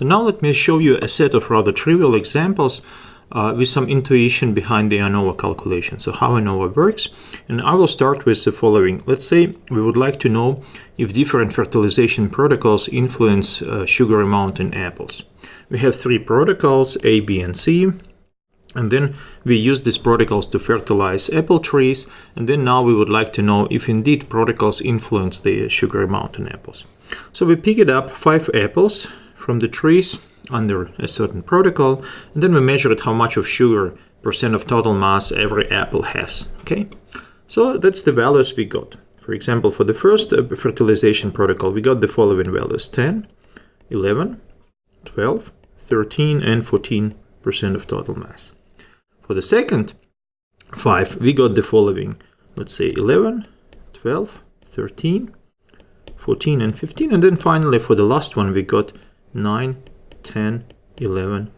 So now let me show you a set of rather trivial examples with some intuition behind the ANOVA calculation, so how ANOVA works. And I will start with the following. Let's say we would like to know if different fertilization protocols influence sugar amount in apples. We have three protocols, A, B, and C. And then we use these protocols to fertilize apple trees. And then now we would like to know if indeed protocols influence the sugar amount in apples. So we pick it up 5 apples from the trees under a certain protocol. And then we measure how much of sugar percent of total mass every apple has. Okay, so that's the values we got. For example, for the first fertilization protocol, we got the following values: 10, 11, 12, 13, and 14% of total mass. For the second 5, we got the following, let's say 11, 12, 13, 14, and 15. And then finally, for the last one, we got 9, 10, 11,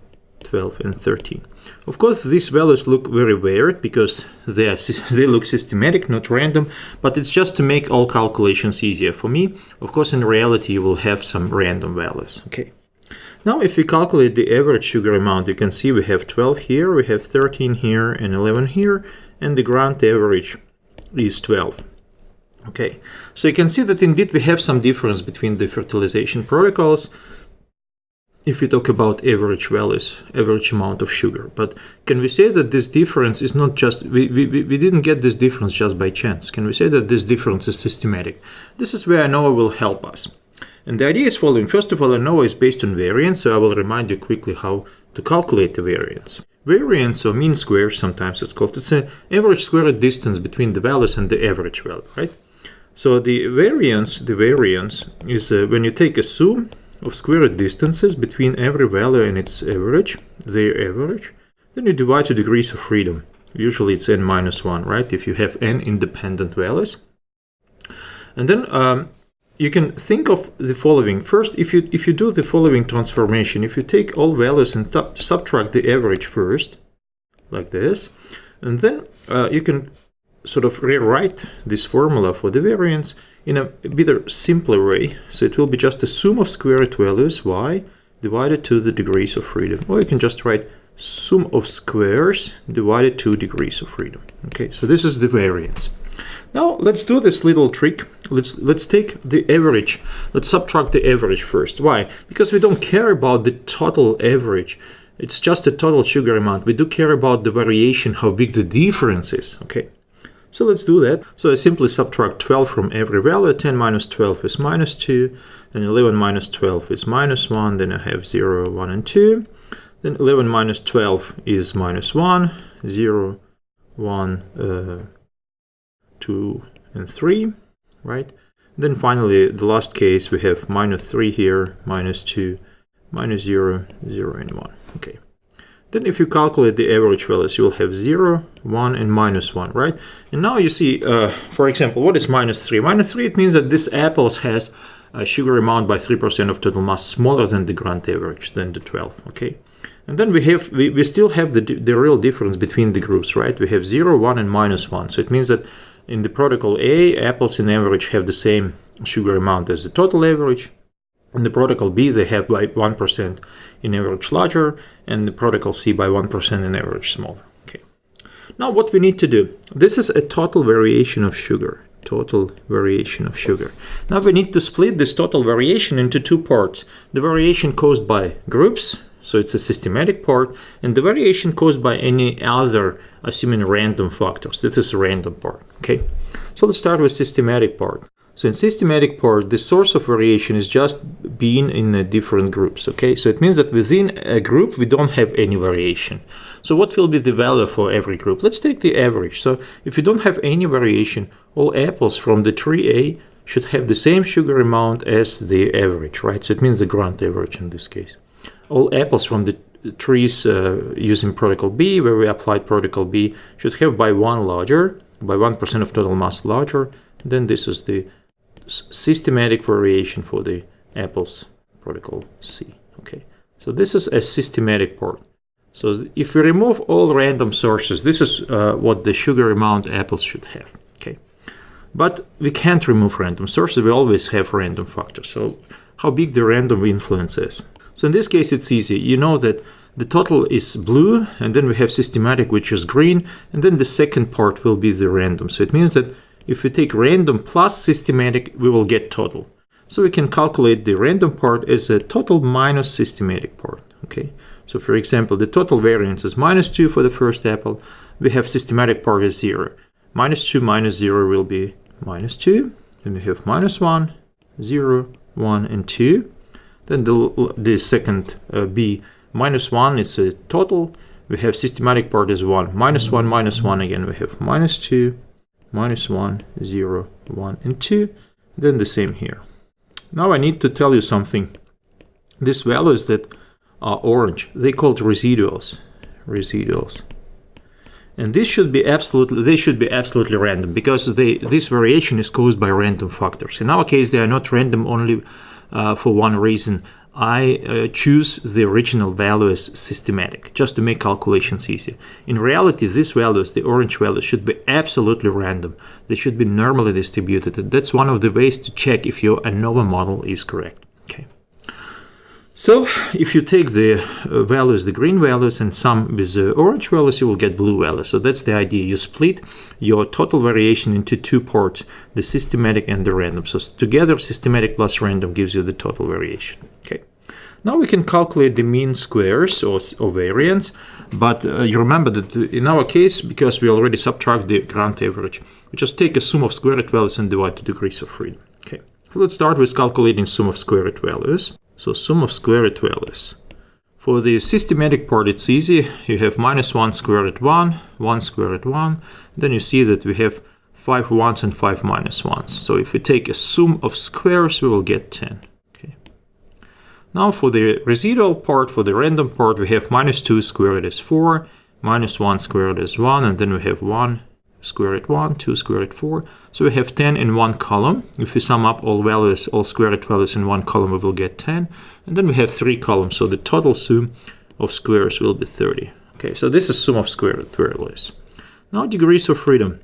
12, and 13. Of course, these values look very weird because they look systematic, not random, but it's just to make all calculations easier for me. Of course, in reality, you will have some random values. Okay. Now, if we calculate the average sugar amount, you can see we have 12 here, we have 13 here, and 11 here, and the grand average is 12. Okay, so you can see that indeed we have some difference between the fertilization protocols if we talk about average values, average amount of sugar. But can we say that this difference is not just, we didn't get this difference just by chance. Can we say that this difference is systematic? This is where ANOVA will help us. And the idea is following. First of all, ANOVA is based on variance, so I will remind you quickly how to calculate the variance. Variance, or mean square, sometimes it's called, it's an average squared distance between the values and the average value, right? So the variance is when you take a sum of squared distances between every value and its average, their average, then you divide to degrees of freedom. Usually it's n minus 1, right? If you have n independent values. And then you can think of the following. First, if you do the following transformation, if you take all values and subtract the average first, like this, and then you can sort of rewrite this formula for the variance in a bit simpler way. So it will be just a sum of squared values, y, divided to the degrees of freedom. Or you can just write sum of squares divided to degrees of freedom. Okay, so this is the variance. Now let's do this little trick. Let's take the average. Let's subtract the average first. Why? Because we don't care about the total average. It's just a total sugar amount. We do care about the variation, how big the difference is. Okay. So let's do that. So I simply subtract 12 from every value. 10 minus 12 is minus 2. Then 11 minus 12 is minus 1. Then I have 0, 1, and 2. Then 11 minus 12 is minus 1, 0, 1, 2, and 3, right? Then finally, the last case, we have minus 3 here, minus 2, minus 0, 0, and 1. Okay. Then if you calculate the average values, you will have 0, 1, and minus 1, right? And now you see, for example, what is minus 3? Minus 3, it means that this apple has a sugar amount by 3% of total mass smaller than the grand average, than the 12, okay? And then we still have the real difference between the groups, right? We have 0, 1, and minus 1. So it means that in the protocol A, apples in average have the same sugar amount as the total average. In the protocol B, they have by 1% in average larger, and the protocol C by 1% in average smaller. Okay. Now what we need to do, this is a total variation of sugar. Total variation of sugar. Now we need to split this total variation into two parts. The variation caused by groups, so it's a systematic part, and the variation caused by any other, assuming random factors. This is a random part. Okay. So let's start with systematic part. So in systematic part, the source of variation is just being in different groups, okay? So it means that within a group, we don't have any variation. So what will be the value for every group? Let's take the average. So if you don't have any variation, all apples from the tree A should have the same sugar amount as the average, right? So it means the grand average in this case. All apples from the trees using protocol B, where we applied protocol B, should have by 1 larger, by 1% of total mass larger. Then this is the systematic variation for the apples protocol C. Okay, so this is a systematic part. So if we remove all random sources, this is what the sugar amount apples should have. Okay, but we can't remove random sources. We always have random factors. So how big the random influence is? So in this case, it's easy. You know that the total is blue, and then we have systematic, which is green, and then the second part will be the random. So it means that if we take random plus systematic, we will get total. So we can calculate the random part as a total minus systematic part. Okay. So for example, the total variance is -2 for the first apple. We have systematic part is 0. -2 minus 0 will be -2. Then we have -1, 0, 1, and 2. Then the second B, -1 is a total. We have systematic part is 1. -1, -1 again. We have -2, -1, 0, 1, and 2. Then the same here. Now I need to tell you something. These values that are orange, they called residuals. And they should be absolutely random, because this variation is caused by random factors. In our case, they are not random only for one reason. I choose the original value as systematic, just to make calculations easy. In reality, these values, the orange values, should be absolutely random. They should be normally distributed. And that's one of the ways to check if your ANOVA model is correct. Okay. So if you take the values, the green values, and sum with the orange values, you will get blue values. So that's the idea. You split your total variation into two parts, the systematic and the random. So together, systematic plus random gives you the total variation. Okay. Now we can calculate the mean squares or variance, but you remember that in our case, because we already subtract the grand average, we just take a sum of square root values and divide the degrees of freedom. Okay. So let's start with calculating sum of square root values. So sum of square root values. For the systematic part, it's easy. You have -1 square root 1, 1 square root 1. Then you see that we have 5 1s and 5 -1s. So if we take a sum of squares, we will get 10. Okay. Now for the residual part, for the random part, we have -2 square root is 4, -1 square root is 1, and then we have 1 square root 1, 2 square root 4. So we have 10 in one column. If we sum up all values, all square root values in one column, we will get 10. And then we have 3 columns, so the total sum of squares will be 30. Okay, so this is sum of square root values. Now degrees of freedom.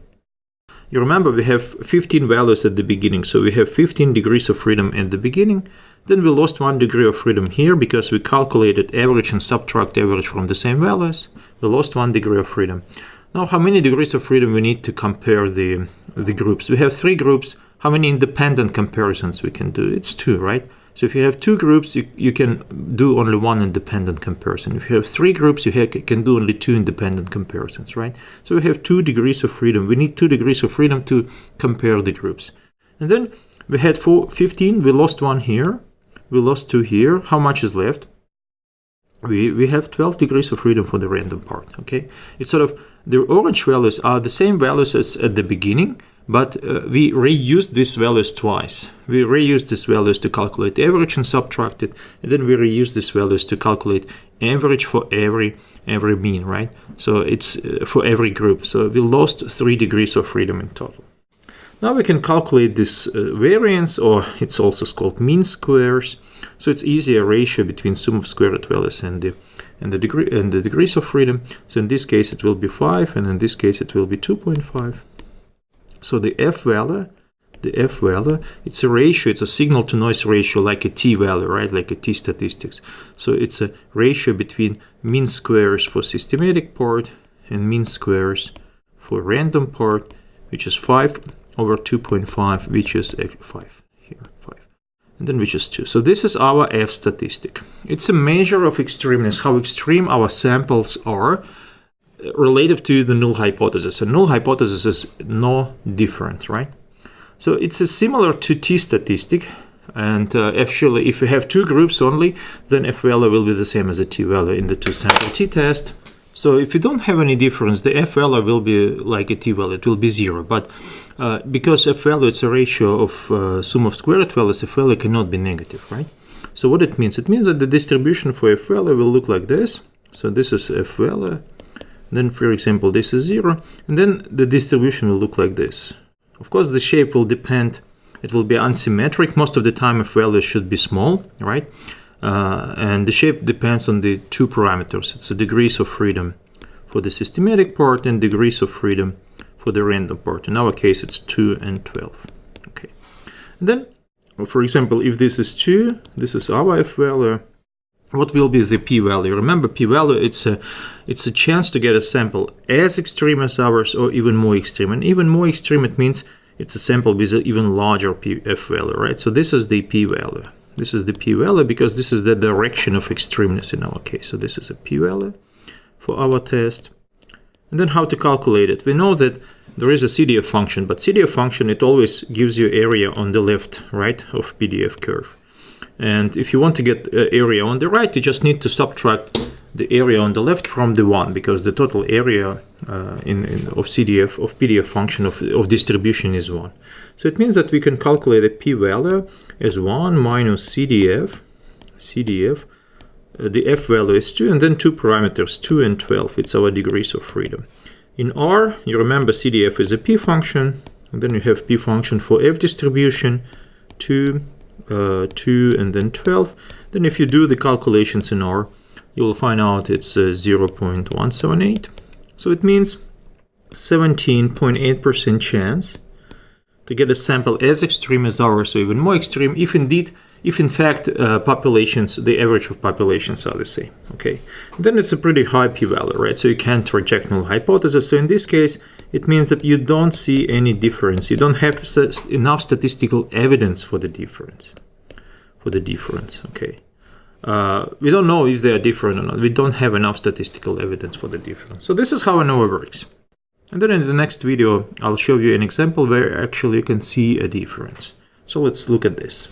You remember we have 15 values at the beginning, so we have 15 degrees of freedom at the beginning. Then we lost 1 degree of freedom here because we calculated average and subtract average from the same values. We lost 1 degree of freedom. Now, how many degrees of freedom we need to compare the groups? We have 3 groups. How many independent comparisons we can do? It's 2, right? So if you have 2 groups, you can do only 1 independent comparison. If you have 3 groups, you can do only 2 independent comparisons, right? So we have 2 degrees of freedom. We need 2 degrees of freedom to compare the groups. And then we had 15. We lost 1 here. We lost 2 here. How much is left? We have 12 degrees of freedom for the random part, okay? It's sort of, the orange values are the same values as at the beginning, but we reused these values twice. We reused these values to calculate the average and subtract it, and then we reused these values to calculate average for every mean, right? So it's for every group. So we lost 3 degrees of freedom in total. Now we can calculate this variance, or it's also called mean squares. So it's easy, a ratio between sum of square root values and the degrees of freedom. So in this case it will be 5, and in this case it will be 2.5. So the F value, it's a ratio, it's a signal to noise ratio, like a T value, right? Like a T statistics. So it's a ratio between mean squares for systematic part and mean squares for random part, which is 5 over 2.5, which is 5 here, 5. And then which is 2. So this is our F statistic. It's a measure of extremeness, how extreme our samples are relative to the null hypothesis. A null hypothesis is no difference, right? So it's similar to T statistic. And actually, if we have 2 groups only, then F value will be the same as the T value in the 2-sample t-test. So if you don't have any difference, the F value will be like a T value, it will be 0. But because F value is a ratio of sum of square root values, F value cannot be negative, right? So what it means? It means that the distribution for F value will look like this. So this is F value. Then, for example, this is 0. And then the distribution will look like this. Of course, the shape will depend. It will be unsymmetric. Most of the time, F value should be small, right? And the shape depends on the 2 parameters. It's the degrees of freedom for the systematic part and degrees of freedom for the random part. In our case, it's 2 and 12. Okay. And then, for example, if this is 2, this is our F value. what will be the p-value? Remember, p-value, it's a chance to get a sample as extreme as ours or even more extreme. And even more extreme, it means it's a sample with an even larger f-value, right? So this is the p-value. This is the p-value because this is the direction of extremeness in our case. So this is a p-value for our test. And then how to calculate it? We know that there is a CDF function, but CDF function, it always gives you area on the left, right, of PDF curve. And if you want to get area on the right, you just need to subtract the area on the left from the 1, because the total area of PDF function of distribution is 1. So it means that we can calculate a p-value as 1 minus CDF. The f-value is 2, and then 2 parameters, 2 and 12. It's our degrees of freedom. In R, you remember CDF is a p function, and then you have p function for f distribution, 2, and then 12. Then if you do the calculations in R, you will find out it's 0.178. So it means 17.8% chance to get a sample as extreme as ours, or even more extreme, if in fact populations, the average of populations are the same. Okay, and then it's a pretty high p-value, right? So you can't reject null hypothesis. So in this case, it means that you don't see any difference. You don't have enough statistical evidence for the difference. Okay. We don't know if they are different or not. We don't have enough statistical evidence for the difference. So this is how ANOVA works. And then in the next video, I'll show you an example where actually you can see a difference. So let's look at this.